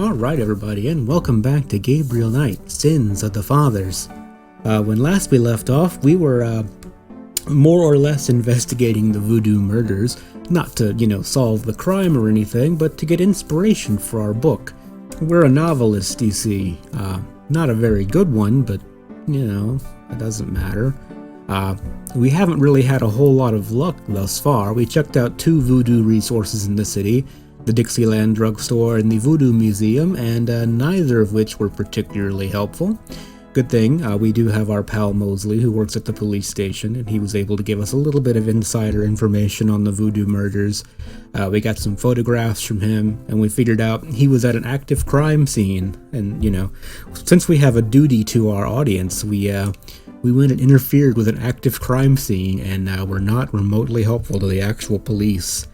Alright everybody, and welcome back to Gabriel Knight, Sins of the Fathers. When last we left off, we were more or less investigating the Voodoo murders, not to, solve the crime or anything, but to get inspiration for our book. We're a novelist, you see. Not a very good one, but, it doesn't matter. We haven't really had a whole lot of luck thus far. We checked out 2 Voodoo resources in the city, the Dixieland Drugstore and the Voodoo Museum, and neither of which were particularly helpful. Good thing, we do have our pal Mosley, who works at the police station, and he was able to give us a little bit of insider information on the Voodoo murders. We got some photographs from him, and we figured out he was at an active crime scene. And, since we have a duty to our audience, we went and interfered with an active crime scene, and we're not remotely helpful to the actual police.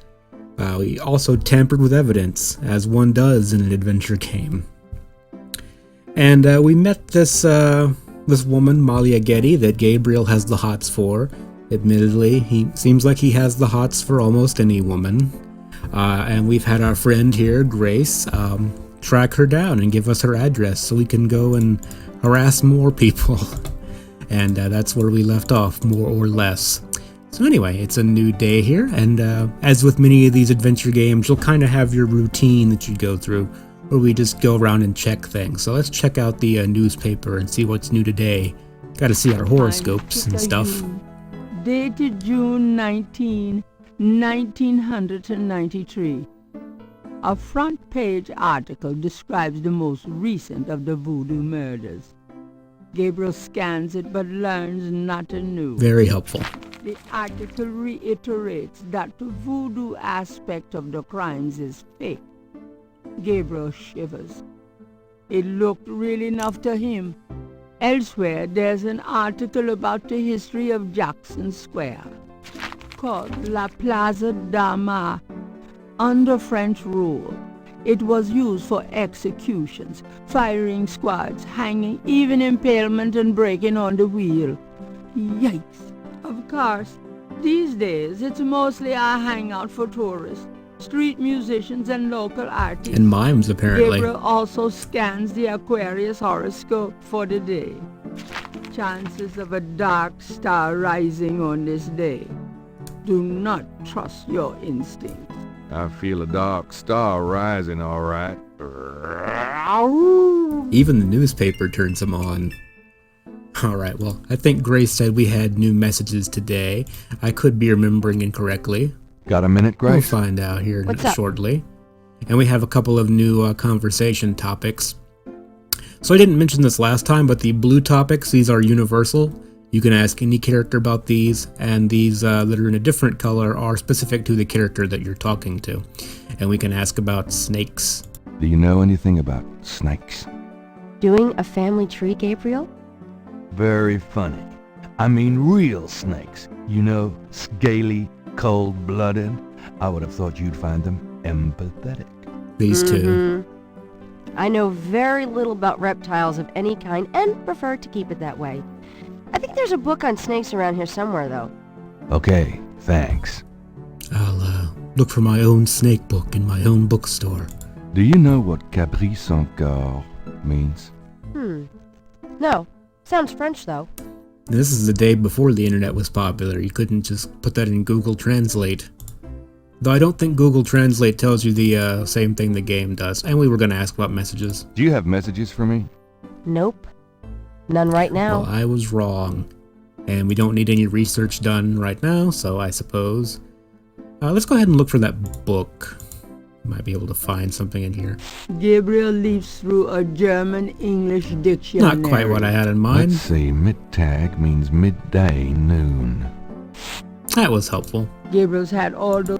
We also tampered with evidence, as one does in an adventure game. And we met this woman, Malia Getty, that Gabriel has the hots for. Admittedly, he seems like he has the hots for almost any woman. And we've had our friend here, Grace, track her down and give us her address so we can go and harass more people. And that's where we left off, more or less. So anyway, it's a new day here, and as with many of these adventure games, you'll kind of have your routine that you go through, where we just go around and check things. So let's check out the newspaper and see what's new today. Gotta see our horoscopes and stuff. Dated June 19, 1993. A front page article describes the most recent of the Voodoo murders. Gabriel scans it but learns nothing new. Very helpful. The article reiterates that the voodoo aspect of the crimes is fake. Gabriel shivers. It looked real enough to him. Elsewhere, there's an article about the history of Jackson Square, called La Plaza d'Armas. Under French rule, it was used for executions, firing squads, hanging, even impalement and breaking on the wheel. Yikes! Of course, these days it's mostly a hangout for tourists, street musicians and local artists. And mimes, apparently. Gabriel also scans the Aquarius horoscope for the day. Chances of a dark star rising on this day. Do not trust your instincts. I feel a dark star rising, all right. Even the newspaper turns him on. Alright, well, I think Grace said we had new messages today. I could be remembering incorrectly. Got a minute, Grace? We'll find out here What's up? Shortly. And we have a couple of new conversation topics. So I didn't mention this last time, but the blue topics, these are universal. You can ask any character about these, and these that are in a different color are specific to the character that you're talking to. And we can ask about snakes. Do you know anything about snakes? Doing a family tree, Gabriel? Very funny. I mean real snakes. Scaly, cold-blooded. I would have thought you'd find them empathetic. These two. I know very little about reptiles of any kind and prefer to keep it that way. I think there's a book on snakes around here somewhere, though. Okay, thanks. I'll look for my own snake book in my own bookstore. Do you know what caprice encore means? No. Sounds French, though. This is the day before the internet was popular. You couldn't just put that in Google Translate. Though I don't think Google Translate tells you the same thing the game does. And we were going to ask about messages. Do you have messages for me? Nope. None right now. Well, I was wrong. And we don't need any research done right now, so I suppose. Let's go ahead and look for that book. Might be able to find something in here. Gabriel leafs through a German-English dictionary. Not quite what I had in mind. Let's see, mittag means midday, noon. That was helpful. Gabriel's had all the...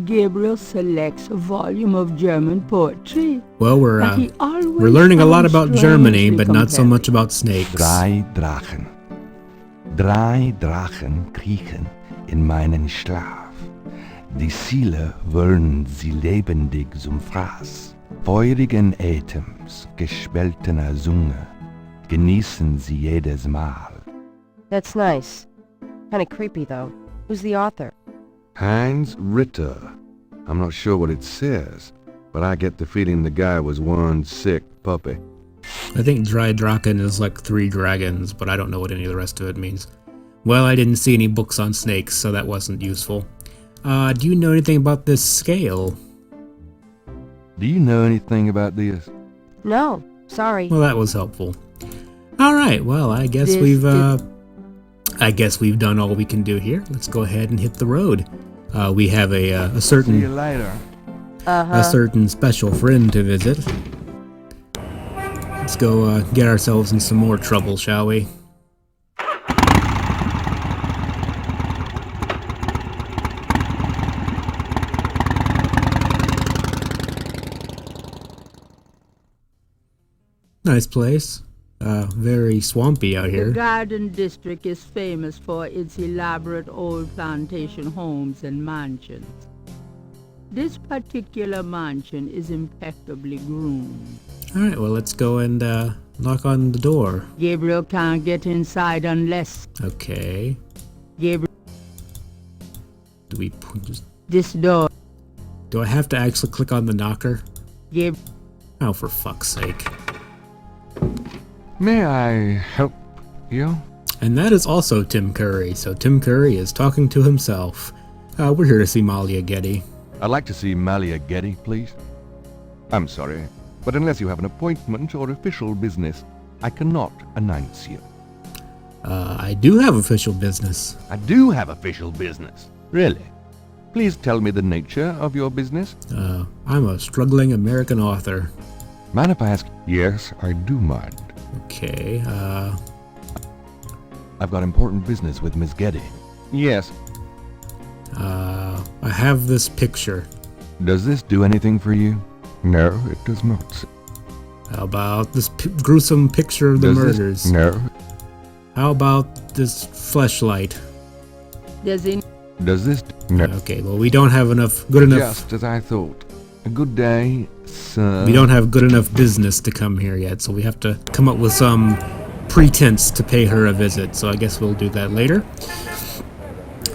Gabriel selects a volume of German poetry. Well, we're learning a lot about Germany, but not so much about snakes. Drei Drachen. Drei Drachen kriechen in meinen Schlaf. Die Ziele wollen sie lebendig zum Fraß. Feurigen Atems, gespaltener Zunge, genießen sie jedes Mal. That's nice. Kinda creepy, though. Who's the author? Heinz Ritter. I'm not sure what it says. but I get the feeling the guy was one sick puppy. I think Dry Draken is like 3 dragons, but I don't know what any of the rest of it means. Well, I didn't see any books on snakes, so that wasn't useful. Do you know anything about this scale? Do you know anything about this? No, sorry. Well, that was helpful. Alright, well, I guess we've done all we can do here. Let's go ahead and hit the road. We have a See you certain later. a certain special friend to visit. Let's go get ourselves in some more trouble, shall we? Nice place. Very swampy out The here. Garden District is famous for its elaborate old plantation homes and mansions. This particular mansion is impeccably groomed. Alright, well, let's go and knock on the door. Gabriel can't get inside unless Okay. Gabriel. Do we just... This door. Do I have to actually click on the knocker? Gabriel. Oh, for fuck's sake. May I help you? And that is also Tim Curry, so Tim Curry is talking to himself. We're here to see Malia Getty. I'd like to see Malia Getty, please. I'm sorry, but unless you have an appointment or official business, I cannot announce you. I do have official business. I do have official business. Really? Please tell me the nature of your business. I'm a struggling American author. Mind if I ask? Yes, I do mind. Okay, I've got important business with Miss Getty. Yes. I have this picture. Does this do anything for you? No, it does not. How about this gruesome picture of the murders? No. How about this fleshlight? Does Does this... No. Okay, well, we don't have good enough... Just as I thought. A good day, sir. We don't have good enough business to come here yet, so we have to come up with some pretense to pay her a visit, so I guess we'll do that later.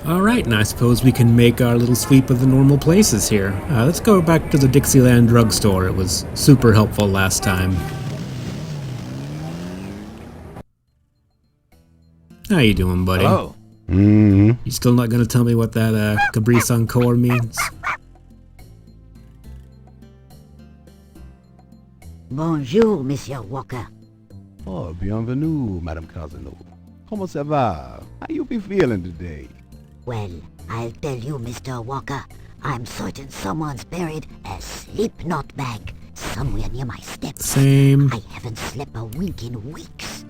Alright, and I suppose we can make our little sweep of the normal places here. Let's go back to the Dixieland drugstore. It was super helpful last time. How you doing, buddy? Hello. Mm-hmm. You still not gonna tell me what that Cabrice Encore means? Bonjour, Monsieur Walker. Oh, bienvenue, Madame Casino. Comment ça va? How you be feeling today? Well, I'll tell you, Mr. Walker, I'm certain someone's buried a sleep knot bag somewhere near my steps. Same. I haven't slept a wink in weeks.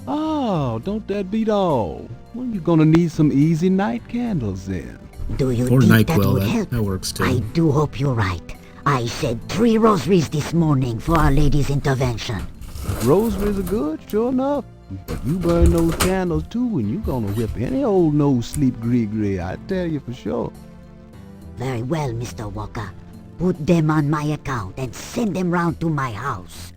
Oh, don't that beat all? Well, you're gonna need some easy night candles then. Do you Or think that NyQuil, would help? that works too. I do hope you're right. I said 3 rosaries this morning for Our Lady's intervention. Rosaries are good, sure enough. But you burn those candles too, and you gonna whip any old no-sleep gree-gree, I tell you for sure. Very well, Mr. Walker. Put them on my account and send them round to my house.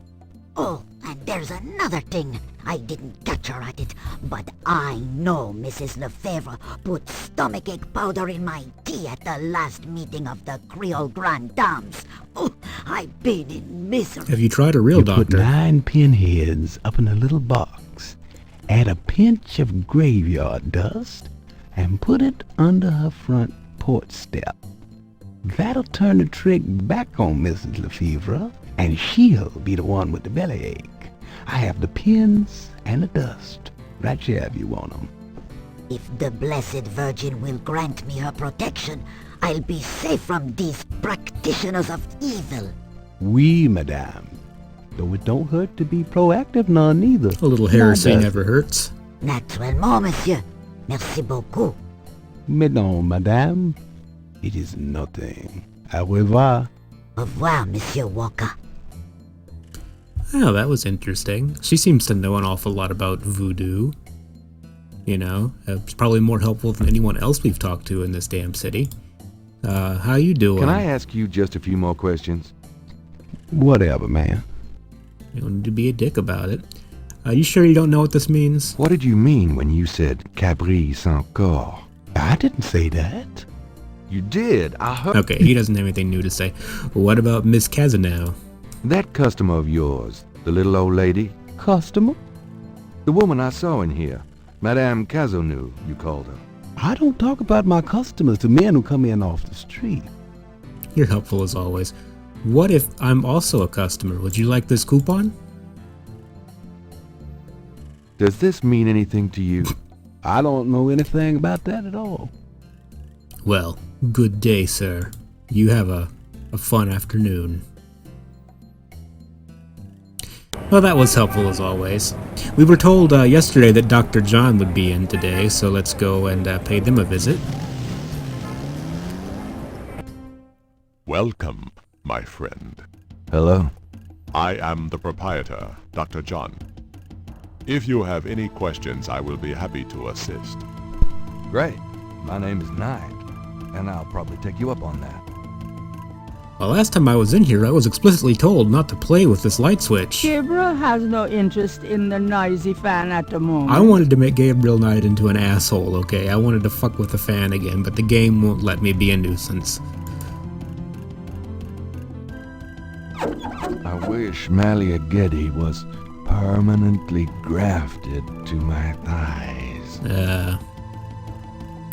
Oh, and there's another thing. I didn't catch her at it, but I know Mrs. Lefebvre put stomachache powder in my tea at the last meeting of the Creole Grand Dames. Oh, I've been in misery. Have you tried a real You put doctor? 9 pinheads up in a little box, add a pinch of graveyard dust, and put it under her front porch step. That'll turn the trick back on Mrs. Lefebvre, and she'll be the one with the bellyache. I have the pins and the dust right here if you want them. If the Blessed Virgin will grant me her protection, I'll be safe from these practitioners of evil. Oui, madame. Though it don't hurt to be proactive none neither. A little heresy never hurts. Naturellement, monsieur. Merci beaucoup. Mais non, madame. It is nothing. Au revoir. Au revoir, Monsieur Walker. Oh, that was interesting. She seems to know an awful lot about voodoo. You know, it's probably more helpful than anyone else we've talked to in this damn city. How you doing? Can I ask you just a few more questions? Whatever, man. You don't need to be a dick about it. You sure you don't know what this means? What did you mean when you said Cabrice encore? I didn't say that. You did. I heard. Okay, he doesn't have anything new to say. What about Miss Casanel? That customer of yours, the little old lady. Customer? The woman I saw in here. Madame Casanel, you called her. I don't talk about my customers to men who come in off the street. You're helpful as always. What if I'm also a customer? Would you like this coupon? Does this mean anything to you? I don't know anything about that at all. Well, good day, sir. You have a fun afternoon. Well, that was helpful as always. We were told yesterday that Dr. John would be in today, so let's go and pay them a visit. Welcome, my friend. Hello? I am the proprietor, Dr. John. If you have any questions, I will be happy to assist. Great. My name is Knight, and I'll probably take you up on that. Well, last time I was in here, I was explicitly told not to play with this light switch. Gabriel has no interest in the noisy fan at the moment. I wanted to make Gabriel Knight into an asshole, okay? I wanted to fuck with the fan again, but the game won't let me be a nuisance. I wish Maliagedi was permanently grafted to my thighs.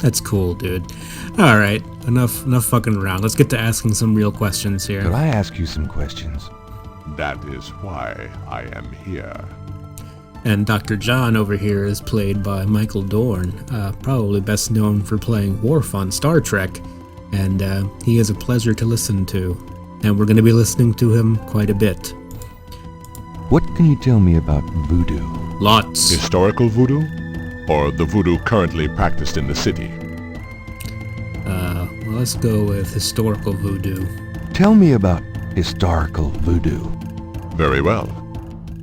That's cool, dude. Alright, enough fucking around. Let's get to asking some real questions here. Could I ask you some questions? That is why I am here. And Dr. John over here is played by Michael Dorn, probably best known for playing Worf on Star Trek, and he is a pleasure to listen to, and we're going to be listening to him quite a bit. What can you tell me about voodoo? Lots. Historical voodoo? Or the voodoo currently practiced in the city? Well, let's go with historical voodoo. Tell me about historical voodoo. Very well.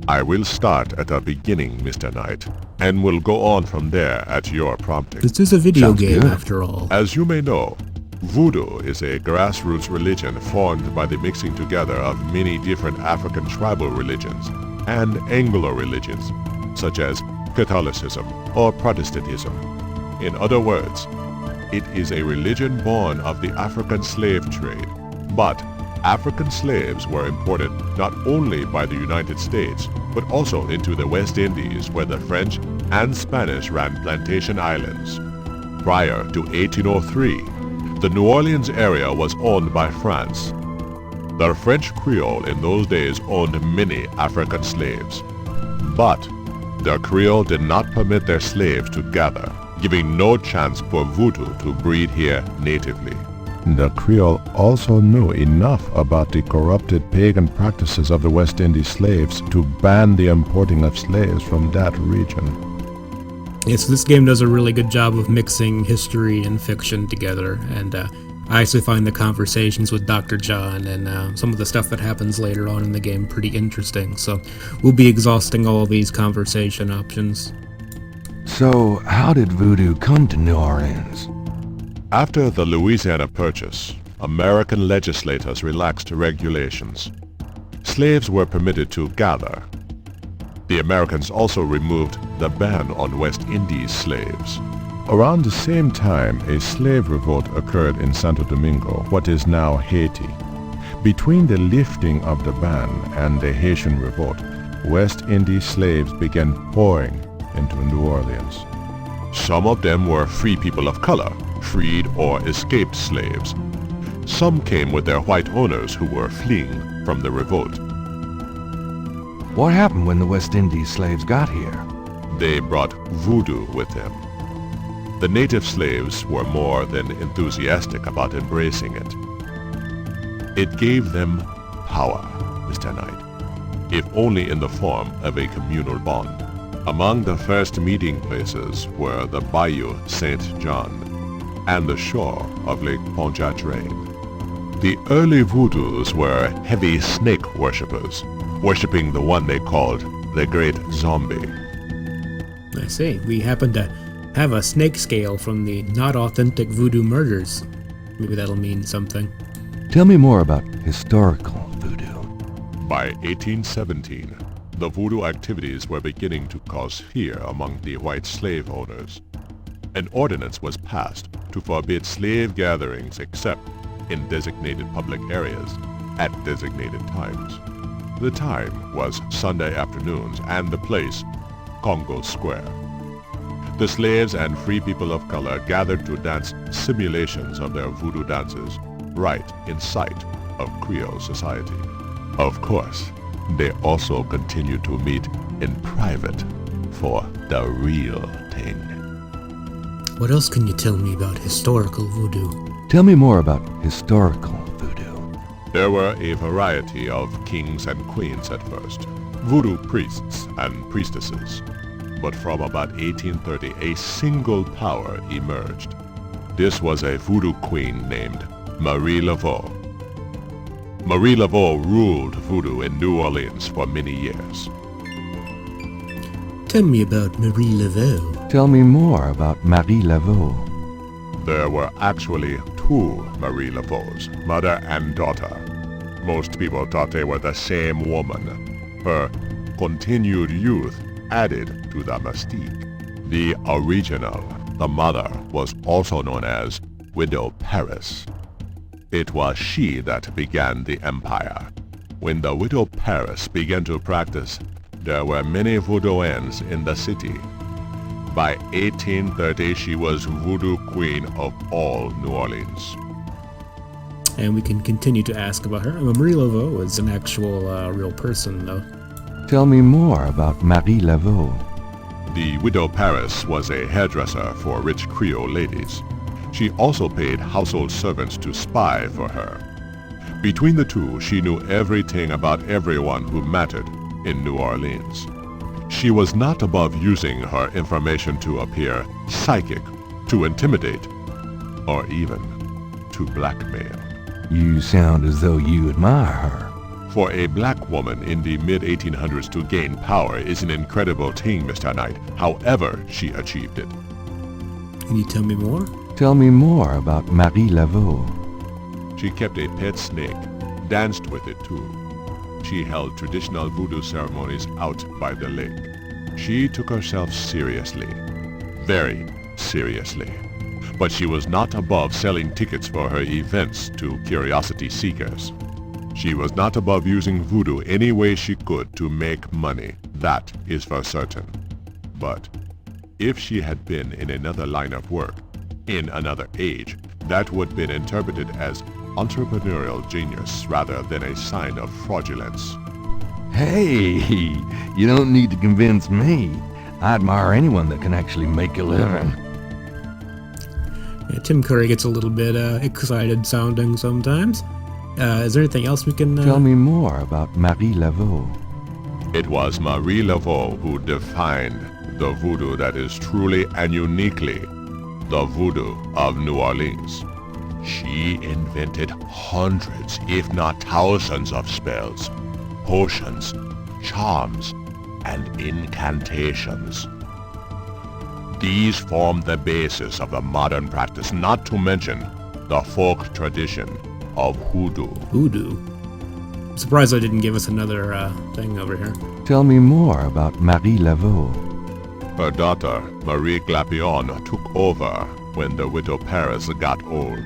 I will start at the beginning, Mr. Knight, and will go on from there at your prompting. This is a video Sounds game, good. after all. As you may know, Voodoo is a grassroots religion formed by the mixing together of many different African tribal religions and Anglo religions, such as Catholicism or Protestantism. In other words, it is a religion born of the African slave trade. But African slaves were imported not only by the United States, but also into the West Indies, where the French and Spanish ran plantation islands. Prior to 1803, the New Orleans area was owned by France. The French Creole in those days owned many African slaves. But the Creole did not permit their slaves to gather, giving no chance for voodoo to breed here natively. The Creole also knew enough about the corrupted pagan practices of the West Indies slaves to ban the importing of slaves from that region. Yes, this game does a really good job of mixing history and fiction together, and I actually find the conversations with Dr. John and some of the stuff that happens later on in the game pretty interesting, so we'll be exhausting all of these conversation options. So, how did voodoo come to New Orleans? After the Louisiana Purchase, American legislators relaxed regulations. Slaves were permitted to gather. The Americans also removed the ban on West Indies slaves. Around the same time, a slave revolt occurred in Santo Domingo, what is now Haiti. Between the lifting of the ban and the Haitian revolt, West Indies slaves began pouring into New Orleans. Some of them were free people of color, freed or escaped slaves. Some came with their white owners who were fleeing from the revolt. What happened when the West Indies slaves got here? They brought voodoo with them. The native slaves were more than enthusiastic about embracing it. It gave them power, Mr. Knight, if only in the form of a communal bond. Among the first meeting places were the Bayou Saint John and the shore of Lake Pontchartrain. The early voodoos were heavy snake worshippers, worshipping the one they called the Great Zombie. I see. We happen to have a snake scale from the not authentic voodoo murders. Maybe that'll mean something. Tell me more about historical voodoo. By 1817, the voodoo activities were beginning to cause fear among the white slave owners. An ordinance was passed to forbid slave gatherings except in designated public areas at designated times. The time was Sunday afternoons and the place, Congo Square. The slaves and free people of color gathered to dance simulations of their voodoo dances right in sight of Creole society. Of course, they also continued to meet in private for the real thing. What else can you tell me about historical voodoo? Tell me more about historical voodoo. There were a variety of kings and queens at first, voodoo priests and priestesses. But from about 1830, a single power emerged. This was a voodoo queen named Marie Laveau. Marie Laveau ruled voodoo in New Orleans for many years. Tell me about Marie Laveau. Tell me more about Marie Laveau. There were actually two Marie Laveaux, mother and daughter. Most people thought they were the same woman. Her continued youth added to the mystique. The original, the mother, was also known as Widow Paris. It was she that began the empire. When the Widow Paris began to practice, there were many voodooans in the city. By 1830, she was voodoo queen of all New Orleans. And we can continue to ask about her. Marie Laveau is an actual real person, though. Tell me more about Marie Laveau. The Widow Paris was a hairdresser for rich Creole ladies. She also paid household servants to spy for her. Between the two, she knew everything about everyone who mattered in New Orleans. She was not above using her information to appear psychic, to intimidate, or even to blackmail. You sound as though you admire her. For a black woman in the mid-1800s to gain power is an incredible thing, Mr. Knight, however she achieved it. Can you tell me more? Tell me more about Marie Laveau. She kept a pet snake, danced with it too. She held traditional voodoo ceremonies out by the lake. She took herself seriously, very seriously. But she was not above selling tickets for her events to curiosity seekers. She was not above using voodoo any way she could to make money, that is for certain. But if she had been in another line of work, in another age, that would have been interpreted as entrepreneurial genius rather than a sign of fraudulence. Hey, you don't need to convince me. I admire anyone that can actually make a living. Yeah, Tim Curry gets a little bit excited sounding sometimes. Is there anything else we can... Tell me more about Marie Laveau. It was Marie Laveau who defined the voodoo that is truly and uniquely the voodoo of New Orleans. She invented hundreds, if not thousands of spells, potions, charms, and incantations. These form the basis of the modern practice, not to mention the folk tradition of hoodoo. Voodoo? I'm surprised I didn't give us another thing over here. Tell me more about Marie Laveau. Her daughter, Marie Glapion, took over when the Widow Paris got old.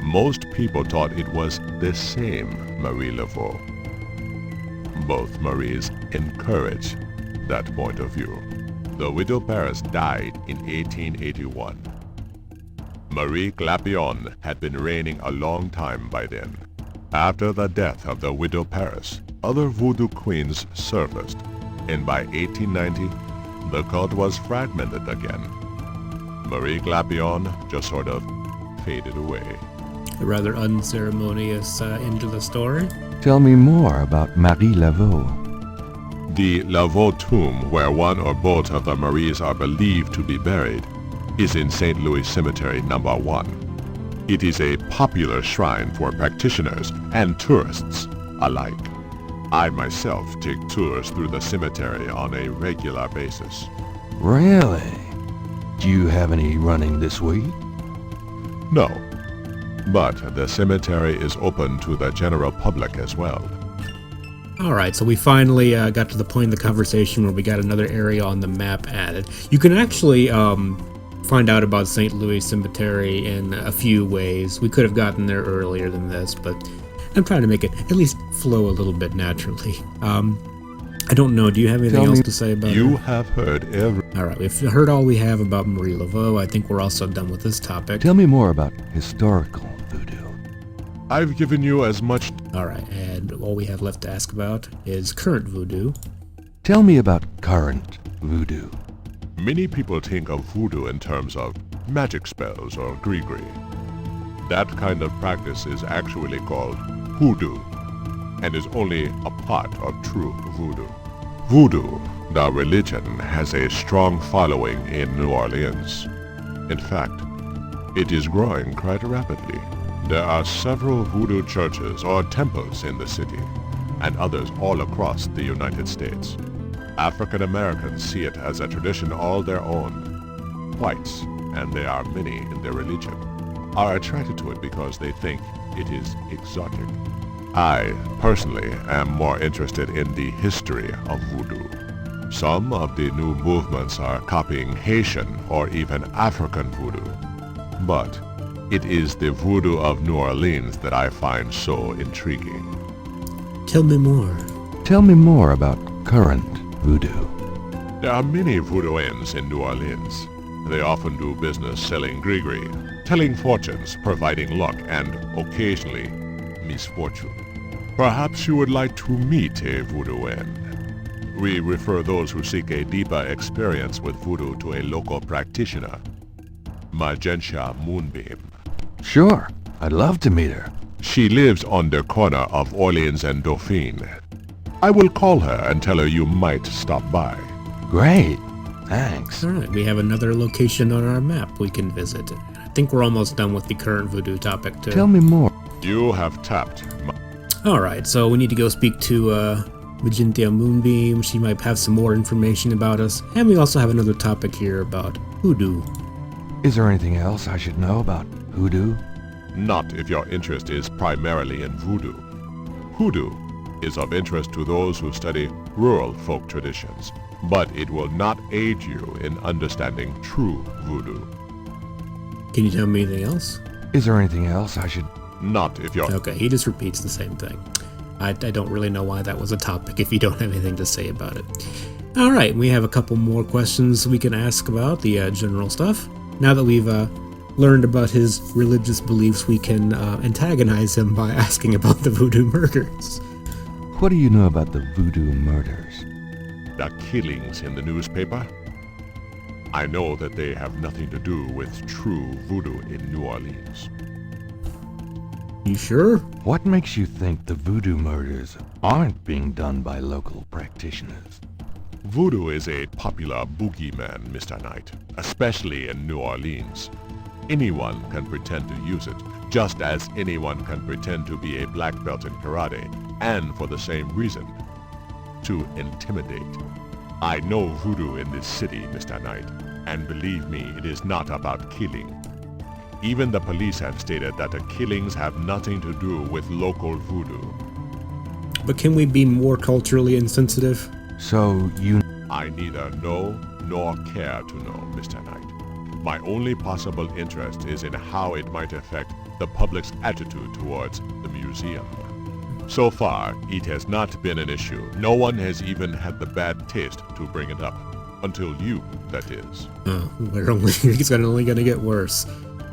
Most people thought it was the same Marie Laveau. Both Maries encouraged that point of view. The Widow Paris died in 1881. Marie Glapion had been reigning a long time by then. After the death of the Widow Paris, other voodoo queens surfaced, and by 1890, the cult was fragmented again. Marie Glapion just sort of faded away. A rather unceremonious end to the story. Tell me more about Marie Laveau. The Lavo Tomb, where one or both of the Maries are believed to be buried, is in St. Louis Cemetery No. 1. It is a popular shrine for practitioners and tourists alike. I myself take tours through the cemetery on a regular basis. Really? Do you have any running this week? No, but the cemetery is open to the general public as well. Alright, so we finally got to the point in the conversation where we got another area on the map added. You can actually find out about St. Louis Cemetery in a few ways. We could have gotten there earlier than this, but I'm trying to make it at least flow a little bit naturally. I don't know. Do you have anything else to say about it? You have heard every... All right, we've heard all we have about Marie Laveau. I think we're also done with this topic. Tell me more about historical voodoo. I've given you as much... All right, and all we have left to ask about is current voodoo. Tell me about current voodoo. Many people think of voodoo in terms of magic spells or gree-gree. That kind of practice is actually called hoodoo, and is only a part of true voodoo. Voodoo, the religion, has a strong following in New Orleans. In fact, it is growing quite rapidly. There are several voodoo churches or temples in the city, and others all across the United States. African Americans see it as a tradition all their own. Whites, and there are many in their religion, are attracted to it because they think it is exotic. I, personally, am more interested in the history of voodoo. Some of the new movements are copying Haitian or even African voodoo. But it is the voodoo of New Orleans that I find so intriguing. Tell me more. Tell me more about current voodoo. There are many voodooians in New Orleans. They often do business selling gree-gree, telling fortunes, providing luck, and occasionally misfortune. Perhaps you would like to meet a voodooan. We refer those who seek a deeper experience with voodoo to a local practitioner, Magentia Moonbeam. Sure, I'd love to meet her. She lives on the corner of Orleans and Dauphine. I will call her and tell her you might stop by. Great, thanks. All right, we have another location on our map we can visit. I think we're almost done with the current voodoo topic, too. Tell me more. You have tapped All right, so we need to go speak to Magentia Moonbeam. She might have some more information about us. And we also have another topic here about hoodoo. Is there anything else I should know about hoodoo? Not if your interest is primarily in voodoo. Hoodoo is of interest to those who study rural folk traditions, but it will not aid you in understanding true voodoo. Can you tell me anything else? Is there anything else I should... Not if you're... Okay, he just repeats the same thing. I don't really know why that was a topic if you don't have anything to say about it. All right, we have a couple more questions we can ask about the general stuff. Now that we've learned about his religious beliefs, we can antagonize him by asking about the voodoo murders. What do you know about the voodoo murders? The killings in the newspaper? I know that they have nothing to do with true voodoo in New Orleans. You sure? What makes you think the voodoo murders aren't being done by local practitioners? Voodoo is a popular boogeyman, Mr. Knight, especially in New Orleans. Anyone can pretend to use it, just as anyone can pretend to be a black belt in karate, and for the same reason, to intimidate. I know voodoo in this city, Mr. Knight, and believe me, it is not about killing. Even the police have stated that the killings have nothing to do with local voodoo. But can we be more culturally insensitive? So you... I neither know nor care to know, Mr. Knight. My only possible interest is in how it might affect the public's attitude towards the museum. So far, it has not been an issue. No one has even had the bad taste to bring it up. Until you, that is. It's only gonna get worse.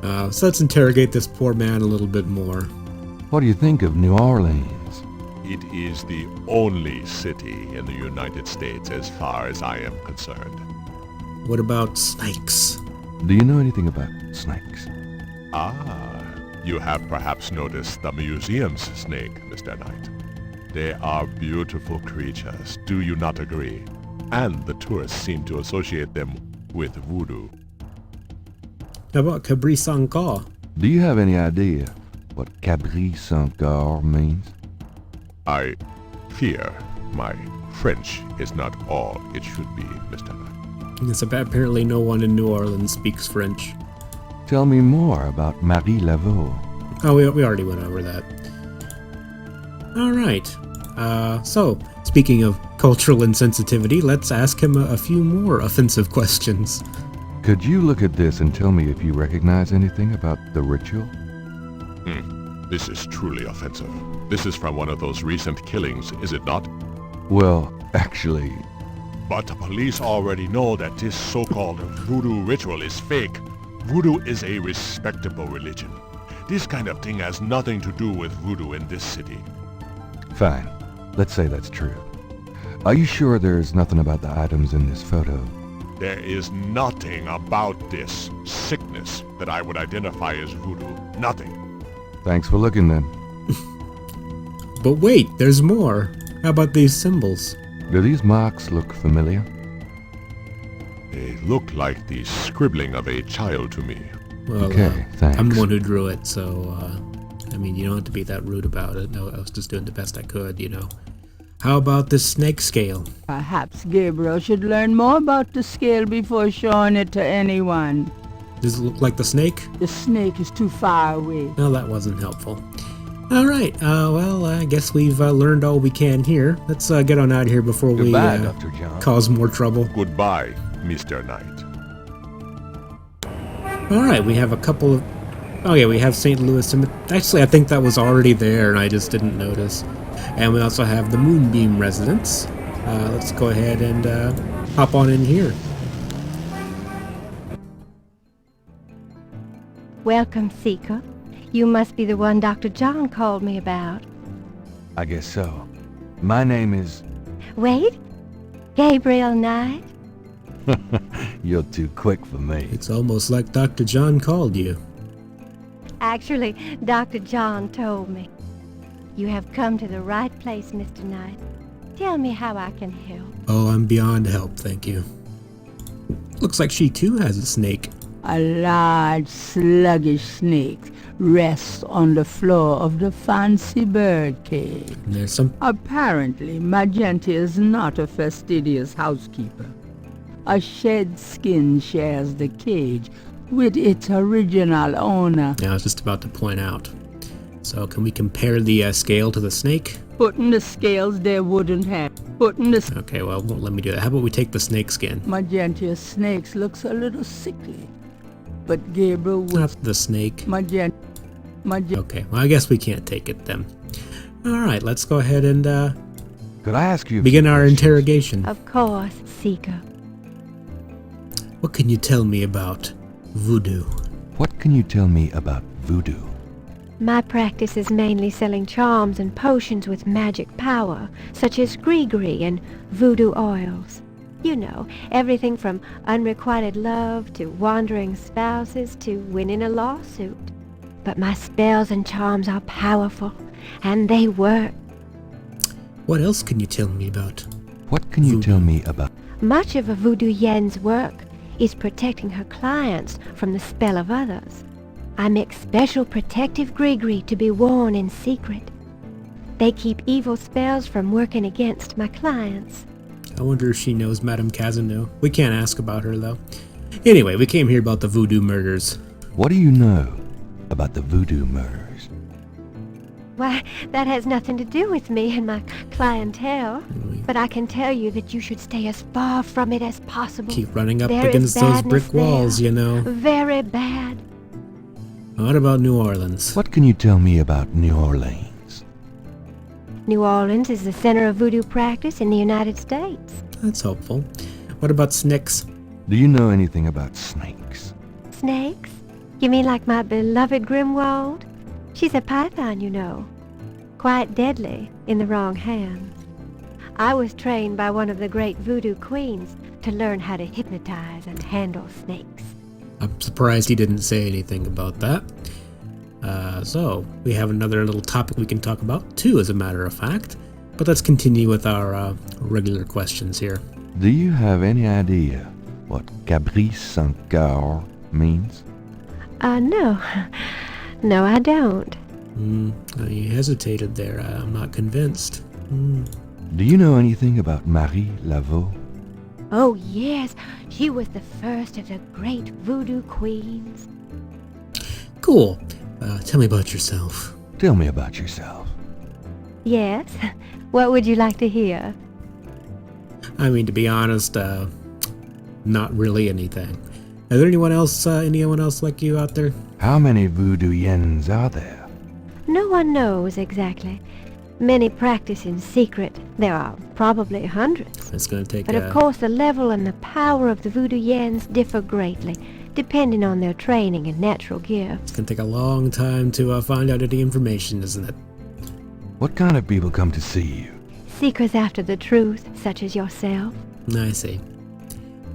So let's interrogate this poor man a little bit more. What do you think of New Orleans? It is the only city in the United States as far as I am concerned. What about snakes? Do you know anything about snakes? Ah, you have perhaps noticed the museum's snake, Mr. Knight. They are beautiful creatures, do you not agree? And the tourists seem to associate them with voodoo. How about Cabri Sankar? Do you have any idea what Cabri Sankar means? I fear my French is not all it should be, Mr. Knight. Yes, apparently no one in New Orleans speaks French. Tell me more about Marie Laveau. Oh, we already went over that. All right. So, speaking of cultural insensitivity, let's ask him a few more offensive questions. Could you look at this and tell me if you recognize anything about the ritual? This is truly offensive. This is from one of those recent killings, is it not? Well, actually, But the police already know that this so-called voodoo ritual is fake. Voodoo is a respectable religion. This kind of thing has nothing to do with voodoo in this city. fine. Let's say that's true. Are you sure there's nothing about the items in this photo? There is nothing about this sickness that I would identify as voodoo. Nothing. Thanks for looking then. But wait, there's more. How about these symbols? Do these marks look familiar? They look like the scribbling of a child to me. Well, Okay, thanks. I'm the one who drew it, so, I mean, you don't have to be that rude about it. No, I was just doing the best I could, you know. How about this snake scale? Perhaps Gabriel should learn more about the scale before showing it to anyone. Does it look like the snake? The snake is too far away. No, that wasn't helpful. All right, well, I guess we've learned all we can here. Let's get on out of here before Goodbye, we Dr. John. cause more trouble. Goodbye, Mr. Knight. All right, we have a couple of... Oh yeah, we have St. Louis Cemetery. Actually, I think that was already there and I just didn't notice. And we also have the Moonbeam Residence. Let's go ahead and hop on in here. Welcome, Seeker. You must be the one Dr. John called me about. I guess so. My name is... Wait? Gabriel Knight? You're too quick for me. It's almost like Dr. John called you. Actually, Dr. John told me. You have come to the right place, Mr. Knight. Tell me how I can help. Oh, I'm beyond help, thank you. Looks like she too has a snake. A large, sluggish snake rests on the floor of the fancy bird cage. And there's some... Apparently, Magenta is not a fastidious housekeeper. A shed skin shares the cage with its original owner. Yeah, I was just about to point out. So can we compare the scale to the snake? Putting the scales they wouldn't have. Putting the Okay, well, it won't let me do that. How about we take the snake skin? Magenta snakes looks a little sickly. But Gabriel Not was the snake. Magenta. Okay, well, I guess we can't take it then. Alright, let's go ahead and Could I ask you... a begin few our questions? interrogation. Of course, Seeker. What can you tell me about voodoo? What can you tell me about voodoo? My practice is mainly selling charms and potions with magic power, such as gree-gree and voodoo oils. You know, everything from unrequited love to wandering spouses to winning a lawsuit. But my spells and charms are powerful, and they work. What else can you tell me about? What can you Voodoo. tell me about... Much of a voodoo yen's work is protecting her clients from the spell of others. I make special protective gree-gree to be worn in secret. They keep evil spells from working against my clients. I wonder if she knows Madame Casino. We can't ask about her, though. Anyway, we came here about the voodoo murders. What do you know about the voodoo murders? Why, that has nothing to do with me and my clientele. We But I can tell you that you should stay as far from it as possible. keep running up There is against those badness brick walls, there. you know. Very bad. What about New Orleans? What can you tell me about New Orleans? New Orleans is the center of voodoo practice in the United States. That's helpful. What about snakes? Do you know anything about snakes? Snakes? You mean like my beloved Grimwald? She's a python, you know. Quite deadly in the wrong hands. I was trained by one of the great voodoo queens to learn how to hypnotize and handle snakes. I'm surprised he didn't say anything about that. So, we have another little topic we can talk about, too, as a matter of fact. But let's continue with our regular questions here. Do you have any idea what Cabri Saint Coeur means? No. No, I don't. He hesitated there. I'm not convinced. Do you know anything about Marie Laveau? Oh, yes. She was the first of the great voodoo queens. Cool. Tell me about yourself. Tell me about yourself. Yes? What would you like to hear? I mean, to be honest, not really anything. Is there anyone else like you out there? How many voodoo yens are there? No one knows exactly. Many practice in secret. There are probably hundreds. It's gonna take But of course the level and the power of the voodoo yens differ greatly, depending on their training and natural gifts. it's gonna take a long time to find out any information, isn't it? What kind of people come to see you? Seekers after the truth, such as yourself. I see.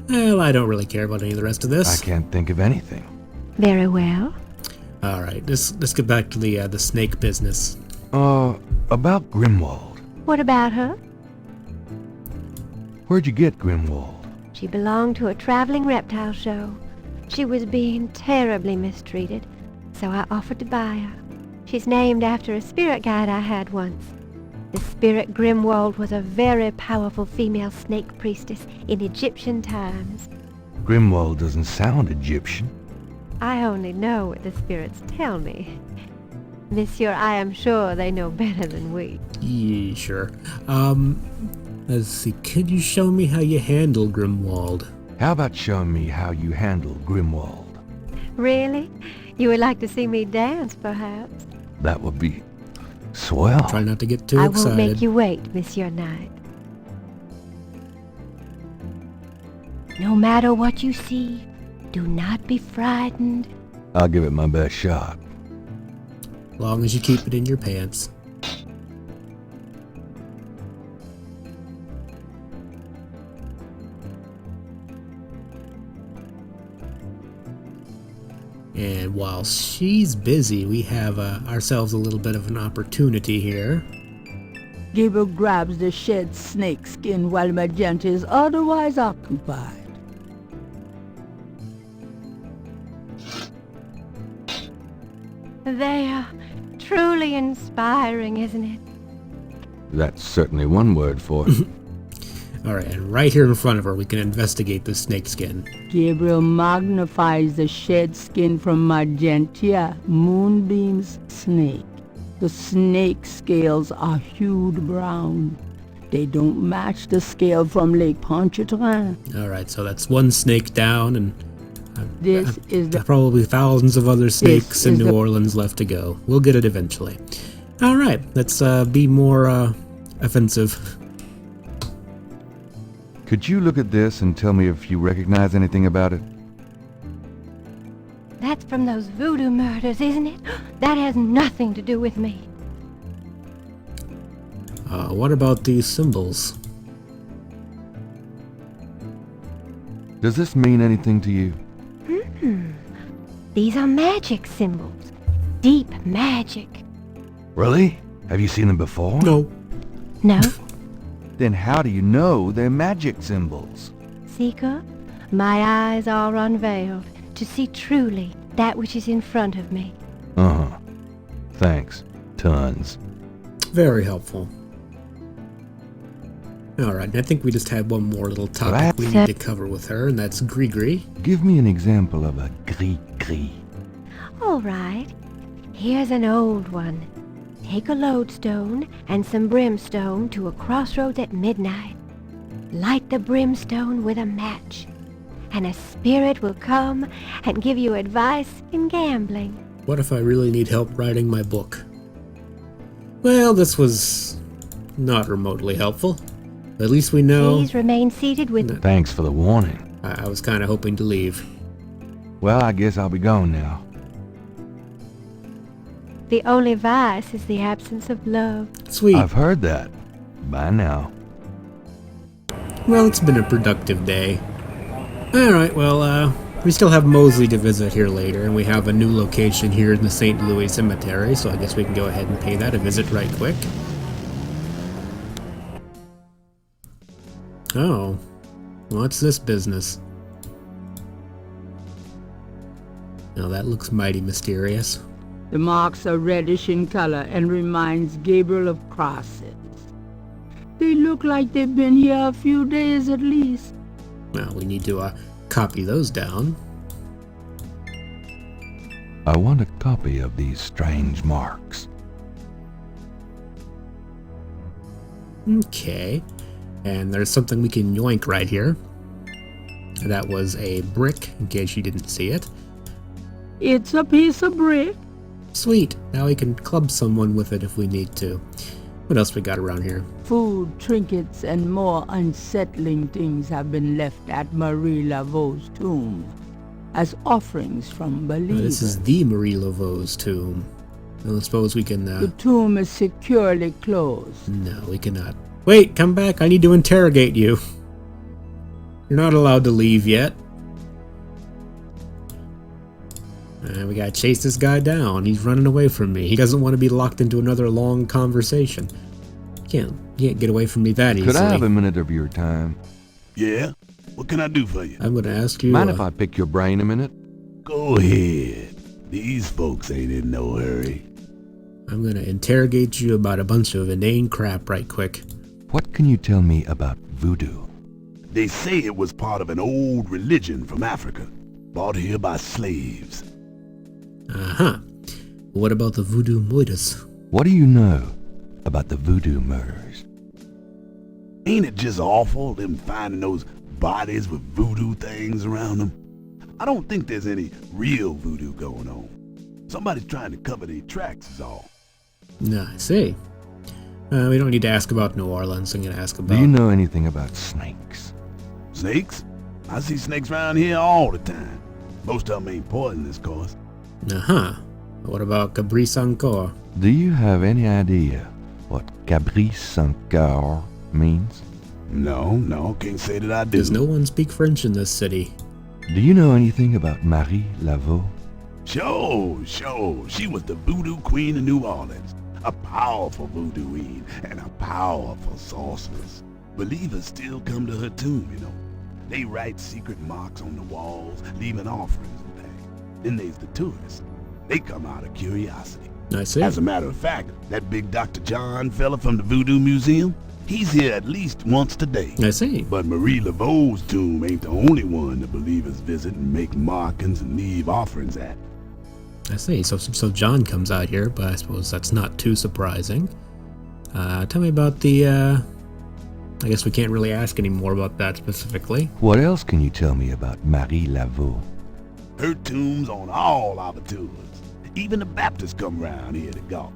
Well, I don't really care about any of the rest of I this. can't think of anything. Very well. All right, let's get back to the snake business. About Grimwald. What about her? Where'd you get Grimwald? She belonged to a traveling reptile show. She was being terribly mistreated, so I offered to buy her. She's named after a spirit guide I had once. The spirit Grimwald was a very powerful female snake priestess in Egyptian times. Grimwald doesn't sound Egyptian. I only know what the spirits tell me. Monsieur, I am sure they know better than we. Yeah, sure. Let's see. Could you show me how you handle Grimwald? How about showing me how you handle Grimwald? Really? You would like to see me dance, perhaps? That would be swell. Try not to get too I excited. won't make you wait, Monsieur Knight. No matter what you see, do not be frightened. I'll give it my best shot. Long as you keep it in your pants. And while she's busy, we have ourselves a little bit of an opportunity here. Gabriel grabs the shed snake skin while Magenta is otherwise occupied. They are truly inspiring, isn't it? That's certainly one word for it. Alright, and right here in front of her, we can investigate the snake skin. Gabriel magnifies the shed skin from Magenta, Moonbeam's snake. The snake scales are hued brown. They don't match the scale from Lake Pontchartrain. Alright, so that's one snake down, and This is the probably thousands of other snakes in is New the- Orleans left to go. We'll get it eventually. Alright, let's be more offensive. Could you look at this and tell me if you recognize anything about it? That's from those voodoo murders, isn't it? That has nothing to do with me. What about these symbols? Does this mean anything to you? These are magic symbols. Deep magic. Really? Have you seen them before? No. No? Then how do you know they're magic symbols? Seeker, my eyes are unveiled to see truly that which is in front of me. Uh-huh. Thanks. Tons. Very helpful. Alright, I think we just had one more little topic we need to cover with her, and that's Grigri. Give me an example of a gris-gris. All right. Here's an old one. Take a lodestone and some brimstone to a crossroads at midnight. Light the brimstone with a match, and a spirit will come and give you advice in gambling. What if I really need help writing my book? Well, this was not remotely helpful. At least we know. Please remain seated with... Thanks for the warning. I was kind of hoping to leave. Well, I guess I'll be going now. The only vice is the absence of love. Sweet. I've heard that. Bye now. Well, it's been a productive day. Alright, well, we still have Mosley to visit here later, and we have a new location here in the St. Louis Cemetery, so I guess we can go ahead and pay that a visit right quick. Oh, what's this business? Now that looks mighty mysterious. The marks are reddish in color and reminds Gabriel of crosses. They look like they've been here a few days at least. Well, we need to copy those down. I want a copy of these strange marks. Okay. And there's something we can yoink right here. That was a brick, in case you didn't see it. It's a piece of brick. Sweet. Now we can club someone with it if we need to. What else we got around here? Food, trinkets, and more unsettling things have been left at Marie Laveau's tomb as offerings from believers. This is the Marie Laveau's tomb. I suppose we can, The tomb is securely closed. No, we cannot. Wait, come back. I need to interrogate you. You're not allowed to leave yet. We gotta chase this guy down. He's running away from me. He doesn't want to be locked into another long conversation. Can't get away from me that easily. Could I have a minute of your time? Yeah? What can I do for you? I'm gonna ask you... Mind if I pick your brain a minute? Go ahead. These folks ain't in no hurry. I'm gonna interrogate you about a bunch of inane crap right quick. What can you tell me about voodoo? They say it was part of an old religion from Africa, brought here by slaves. Uh-huh. What about the voodoo moitas? What do you know about the voodoo murders? Ain't it just awful, them finding those bodies with voodoo things around them? I don't think there's any real voodoo going on. Somebody's trying to cover their tracks is all. I see. We don't need to ask about New Orleans. I'm gonna ask about... Do you know anything about snakes? Snakes? I see snakes around here all the time. Most of them ain't poisonous, of course. Uh-huh. What about Cabri Sankor? Do you have any idea what Cabri Sankor means? No, can't say that I do. Does no one speak French in this city? Do you know anything about Marie Laveau? Sure. She was the voodoo queen of New Orleans. A powerful voodooine and a powerful sorceress. Believers still come to her tomb, you know. They write secret marks on the walls, leaving offerings and things. Then there's the tourists. They come out of curiosity. I see. As a matter of fact, that big Dr. John fella from the Voodoo Museum, he's here at least once a day. I see. But Marie Laveau's tomb ain't the only one the believers visit and make markings and leave offerings at. I see. So John comes out here, but I suppose that's not too surprising. Tell me about the, I guess we can't really ask any more about that specifically. What else can you tell me about Marie Laveau? Her tomb's on all our tours. Even the Baptists come round here to gawk.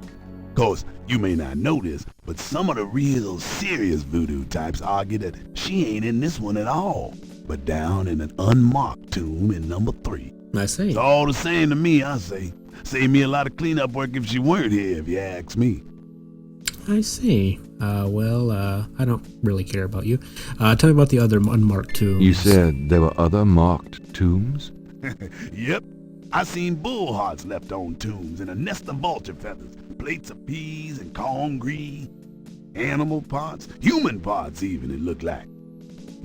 Course, you may not know this, but some of the real serious voodoo types argue that she ain't in this one at all, but down in an unmarked tomb in number 3. I see. It's all the same to me, I say. Save me a lot of cleanup work if she weren't here, if you ask me. I see. I don't really care about you. Tell me about the other unmarked tombs. You said there were other marked tombs? Yep. I seen bull hearts left on tombs and a nest of vulture feathers, plates of peas and corn green, animal parts, human parts even, it looked like.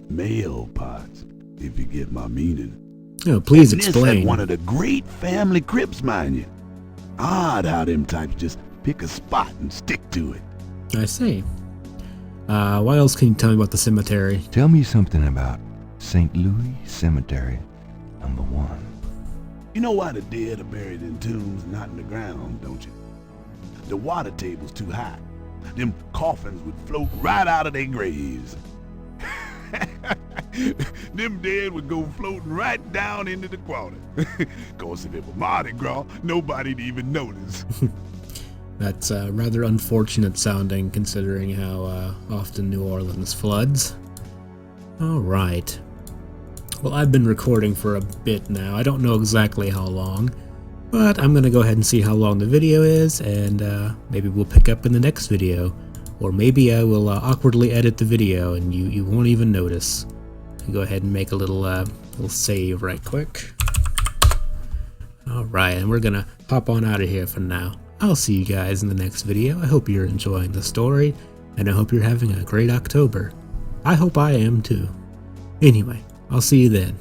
Male parts, if you get my meaning. Oh, please And this explain. at one of the great family crypts, mind you. Odd how them types just pick a spot and stick to it. I see. What else can you tell me about the cemetery? Tell me something about St. Louis Cemetery, number 1. You know why the dead are buried in tombs, not in the ground, don't you? The water table's too high. Them coffins would float right out of their graves. Them dead would go floating right down into the water. Of course, if it were Mardi Gras, nobody'd even notice. That's rather unfortunate sounding, considering how often New Orleans floods. Alright. Well, I've been recording for a bit now. I don't know exactly how long, but I'm gonna go ahead and see how long the video is, and maybe we'll pick up in the next video. Or maybe I will awkwardly edit the video and you won't even notice. I'll go ahead and make a little save right quick. Alright, and we're gonna hop on out of here for now. I'll see you guys in the next video. I hope you're enjoying the story, and I hope you're having a great October. I hope I am too. Anyway, I'll see you then.